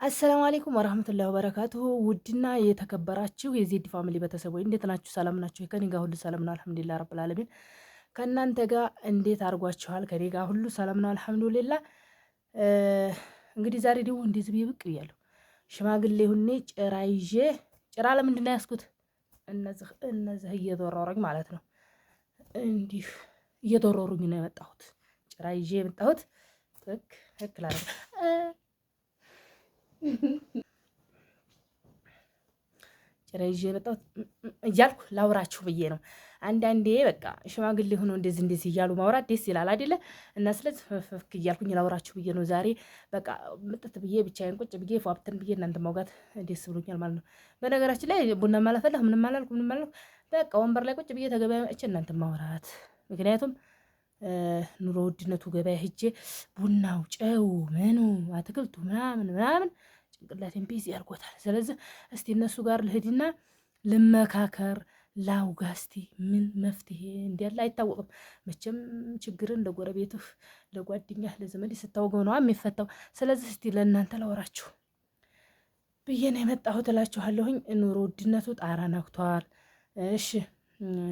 አሰላሙ አለይኩም ወራህመቱላሂ ወበረካቱሁ። ውድና የተከበራችሁ የዜድ ፋሚሊ ቤተሰቦች እንዴት ናችሁ? ሰላም ናችሁ? ከኔ ጋር ሁሉ ሰላም ነው አልሐምዱሊላህ ረብል ዓለሚን። ከእናንተ ጋር እንዴት አድርጓችኋል? ከኔ ጋር ሁሉ ሰላም ነው አልሐምዱሊላህ። እንግዲህ ዛሬ ደግሞ እንደዚህ ብዬ ብቅ ብያለሁ። ሽማግሌ ሁኔ ጭራ ይዤ ጭራ ለምንድን ነው ያዝኩት? እነዚህ እየዶረሩኝ ማለት ነው። እንዲህ እየዶረሩኝ ነው የመጣሁት። ጭራ ይዤ የመጣሁት ህክ ላደርግ ጭራ ይዤ የመጣሁት እያልኩ ላውራችሁ ብዬ ነው። አንዳንዴ በቃ ሽማግሌ ሆኖ እንደዚህ እያሉ ማውራት ደስ ይላል አይደለ? እና ስለዚህ ፍክ እያልኩኝ ላውራችሁ ብዬ ነው ዛሬ። በቃ ምጥት ብዬ ብቻዬን ቁጭ ብዬ ፏብትን ብዬ እናንተ ማውጋት ደስ ብሎኛል ማለት ነው። በነገራችን ላይ ቡና ማላፈላሁ ምንም አላልኩ። በቃ ወንበር ላይ ቁጭ ብዬ ተገበያ መጥቼ እናንተ ማውራት። ምክንያቱም ኑሮ ውድነቱ ገበያ ሂጄ ቡናው፣ ጨው፣ ምኑ፣ አትክልቱ ምናምን ጭንቅላቴን ቢዚ ያርጎታል። ስለዚህ እስቲ እነሱ ጋር ልሂድና ልመካከር፣ ላውጋ። እስቲ ምን መፍትሄ እንዲያለ አይታወቅም መቼም። ችግርን ለጎረቤትህ፣ ለጓደኛህ፣ ለዘመድ ስታወገው ነው የሚፈታው። ስለዚህ እስቲ ለእናንተ ላወራችሁ ብዬ ነው የመጣሁት እላችኋለሁኝ። ኑሮ ውድነቱ ጣራ ነክቷል። እሺ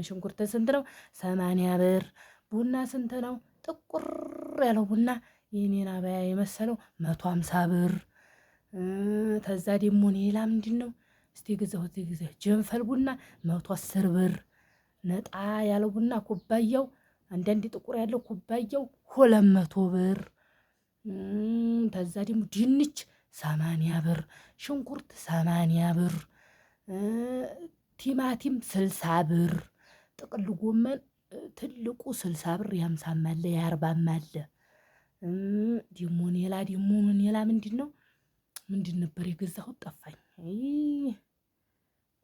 ሽንኩርት ስንት ነው? 80 ብር። ቡና ስንት ነው? ጥቁር ያለው ቡና የኔን አበያ የመሰለው 150 ብር። ተዛ ደግሞ ሌላ ምንድን ነው እስቲ ገዛሁት ጀንፈል ቡና 110 ብር። ነጣ ያለው ቡና ኩባያው፣ አንዳንድ ጥቁር ያለው ኩባያው 200 ብር። ተዛ ደግሞ ድንች 80 ብር፣ ሽንኩርት 80 ብር፣ ቲማቲም 60 ብር፣ ጥቅል ጎመን ትልቁ 60 ብር፣ የ50 አለ የ40 አለ። ደግሞ ሌላ ምንድን ነበር የገዛሁት? ጠፋኝ።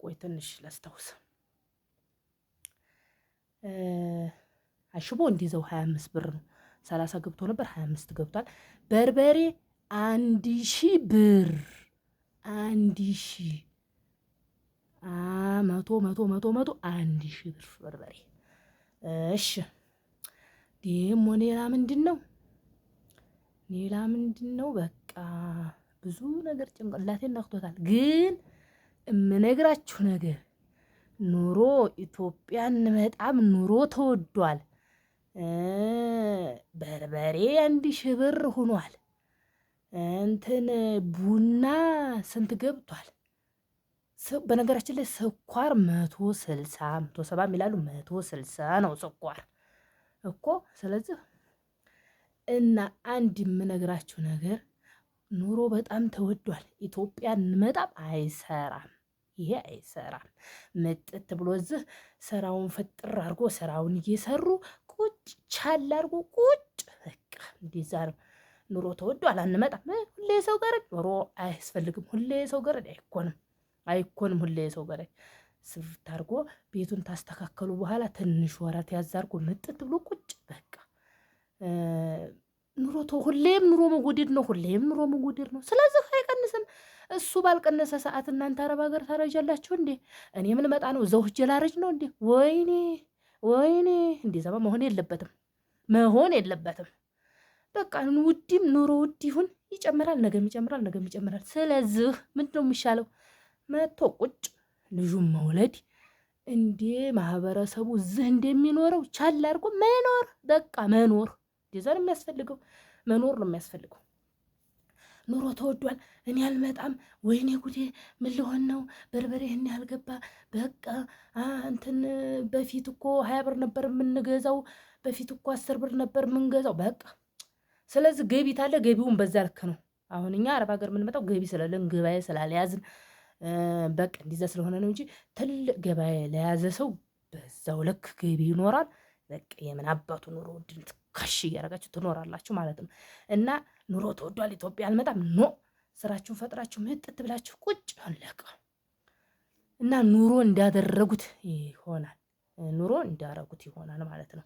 ቆይ ትንሽ ላስታውስ። አሽቦ እንዲዘው 25 ብር ነው። 30 ገብቶ ነበር 25 ገብቷል። በርበሬ 1000 ብር። 1000 መቶ 1000 ብር በርበሬ። እሺ ደግሞ ሌላ ምንድን ነው? በቃ ብዙ ነገር ጭንቅላቴን ነክቶታል። ግን የምነግራችሁ ነገር ኑሮ ኢትዮጵያ እንመጣም ኑሮ ተወዷል። በርበሬ 1000 ብር ሆኗል። ቡና ስንት ገብቷል? በነገራችን ላይ ስኳር 160 170 የሚላሉ 160 ነው ስኳር እኮ። ስለዚህ እና አንድ የምነግራችሁ ነገር ኑሮ በጣም ተወዷል። ኢትዮጵያ እንመጣም አይሰራም። ይሄ አይሰራም። ምጥት ብሎ እዚህ ስራውን ፍጥር አድርጎ ስራውን እየሰሩ ቁጭ ቻል አድርጎ ቁጭ በቃ እንደዛ ነው። ኑሮ ተወዷል። አንመጣም። ሁሌ ሰው ገረድ ኑሮ አያስፈልግም። ሁሌ ሰው ገረድ አይኮንም። ሁሌ ሰው ገረድ ስፍት አድርጎ ቤቱን ታስተካከሉ በኋላ ትንሽ ወራት ያዛርጎ ምጥት ብሎ ቁጭ በቃ ሁሌም ኑሮ መወደድ ነው። ስለዚህ አይቀንስም። እሱ ባልቀነሰ ሰዓት እናንተ አረብ ሀገር ታረጃላችሁ እንዴ? እኔ ምን መጣ ነው? እዛው ሂጅ ላረጅ ነው እንዴ? ወይኔ እንደዛማ መሆን የለበትም። በቃ ኑሮ ውድ ይሁን፣ ይጨምራል፣ ነገም ይጨምራል። ስለዚህ ምንድን ነው የሚሻለው? መቶ ቁጭ ልጁን መውለድ እንዴ ማህበረሰቡ እዚህ እንደሚኖረው ቻል አድርጎ መኖር። በቃ መኖር እንደዛ ነው የሚያስፈልገው። መኖር ነው የሚያስፈልገው። ኑሮ ተወዷል። እኔ አልመጣም። ወይኔ ጉዴ ምን ሊሆን ነው? በርበሬ ይህን ያህል ገባ። በቃ በፊት እኮ 20 ብር ነበር የምንገዛው። በፊት እኮ 10 ብር ነበር የምንገዛው። በቃ ስለዚህ ገቢ ታለ ገቢውን በዛ ልክ ነው። አሁን እኛ አረብ ሀገር የምንመጣው ገቢ ስለለን ገበያ ስላልያዝን በቃ እንዲዛ ስለሆነ ነው እንጂ ትልቅ ገበያ ለያዘ ሰው በዛው ልክ ገቢ ይኖራል። በቃ የምን አባቱ ኑሮ ውድነት ካሽ እያደረጋችሁ ትኖራላችሁ ማለት ነው። እና ኑሮ ተወዷል። ኢትዮጵያ አልመጣም። ስራችሁን ፈጥራችሁ ምጥት ብላችሁ ቁጭ አለቀ። እና ኑሮ እንዳደረጉት ይሆናል ማለት ነው።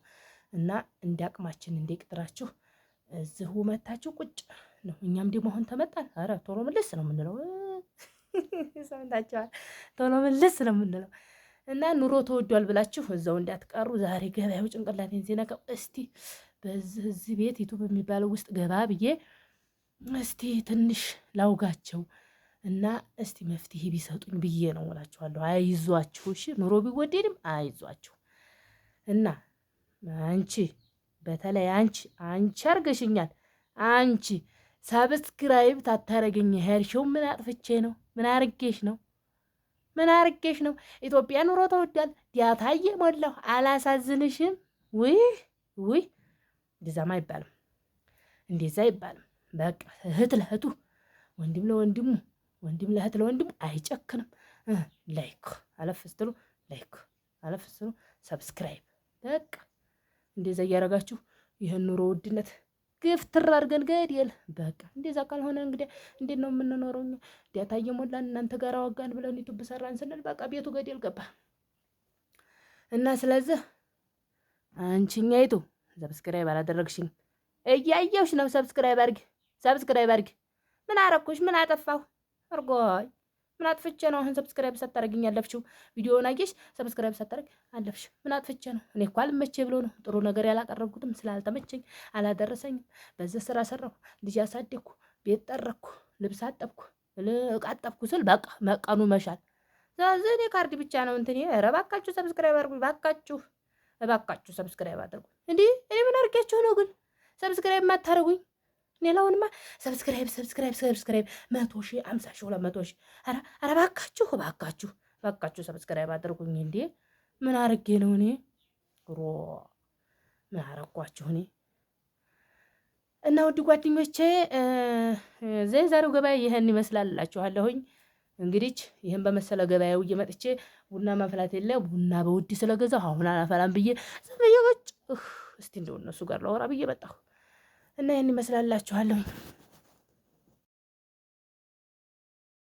እና እንዳቅማችን እንደቅጥራችሁ እዚሁ መታችሁ ቁጭ ነው። እኛም ደግሞ አሁን ተመጣን። ኧረ ቶሎ ምልስ ነው የምንለው። ሰምታችኋል። ቶሎ ምልስ ነው የምንለው። እና ኑሮ ተወዷል ብላችሁ እዛው እንዳትቀሩ። ዛሬ ገበያው ጭንቅላቴን ሲነካው እስቲ በዚህ ቤት ዩቱብ የሚባለው ውስጥ ገባ ብዬ እስቲ ትንሽ ላውጋቸው እና እስቲ መፍትሄ ቢሰጡኝ ብዬ ነው እላችኋለሁ። አይዟችሁ፣ እሺ ኑሮ ቢወደድም አይዟችሁ። እና አንቺ በተለይ አንቺ አርገሽኛል። አንቺ ሰብስክራይብ ታታረገኝ ሄርሽው ምን አጥፍቼ ነው? ምን አርጌሽ ነው? ምን አርጌሽ ነው? ኢትዮጵያ ኑሮ ተወዷል። ዲያታ እየሞላሁ አላሳዝንሽም? ውይ ውይ፣ እንደዛማ አይባልም፣ እንደዛ አይባልም። በቃ እህት ለእህቱ ወንድም ለወንድሙ ወንድም ለእህት ለወንድሙ አይጨክንም። ላይክ አለፍ ስትሉ ላይክ አለፍ ስትሉ ሰብስክራይብ። በቃ እንደዛ እያደረጋችሁ ይህን ኑሮ ውድነት ግፍትር አድርገን ገደል። በቃ እንደዛ ካልሆነ እንግዲህ እንዴት ነው የምንኖረው? ዳታ እየሞላን እናንተ ጋር አወጋን ብለን ዩቱብ ሰራን ስንል በቃ ቤቱ ገደል ገባ እና ስለዚህ አንቺኛይቱ ሰብስክራይብ አላደረግሽኝ እያየሁሽ ነው። ሰብስክራይብ አድርጊ፣ ሰብስክራይብ አድርጊ። ምን አረኩሽ? ምን አጠፋሁ? እርጎይ ምን አጥፍቼ ነው አሁን ሰብስክራይብ ሳታረግኝ ያለፍሽው? ቪዲዮውን አየሽ ሰብስክራይብ ሳታረግ አለፍሽ። ምን አጥፍቼ ነው? እኔ እኮ አልመቼ ብሎ ነው ጥሩ ነገር ያላቀረብኩትም ስላልተመቸኝ አላደረሰኝም። በዚህ ስራ ሰራሁ፣ ልጅ አሳደግኩ፣ ቤት ጠረኩ፣ ልብስ አጠብኩ፣ ዕቃ አጠብኩ ስል በቃ መቀኑ መሻል። ስለዚህ እኔ ካርድ ብቻ ነው እንትን። ኧረ እባካችሁ ሰብስክራይብ አድርጉ፣ እባካችሁ እባካችሁ ሰብስክራይብ አድርጉ። እንዲህ እኔ ምን አድርጌያችሁ ነው ግን ሰብስክራይብ የማታደርጉኝ? ሌላውንማ ሰብስክራይብ 100,000 50,000 200,000 ኧረ እባካችሁ እባካችሁ እባካችሁ ሰብስክራይብ አድርጉኝ። እንዴ ምን አርጌ ነው እኔ ምን አረኳችሁ እኔ? እና ውድ ጓደኞቼ ዛሬው ገበያ ይሄን ይመስላል እላችኋለሁኝ። እንግዲህ ይህን በመሰለ ገበያው እየመጥቼ ቡና ማፍላት የለ ቡና በውድ ስለገዛሁ አሁን አላፈላም ብዬ ዝም ብዬ እስቲ እንደው እነሱ ጋር ላወራ ብዬ መጣሁ እና ይሄን ይመስላላችኋለሁኝ።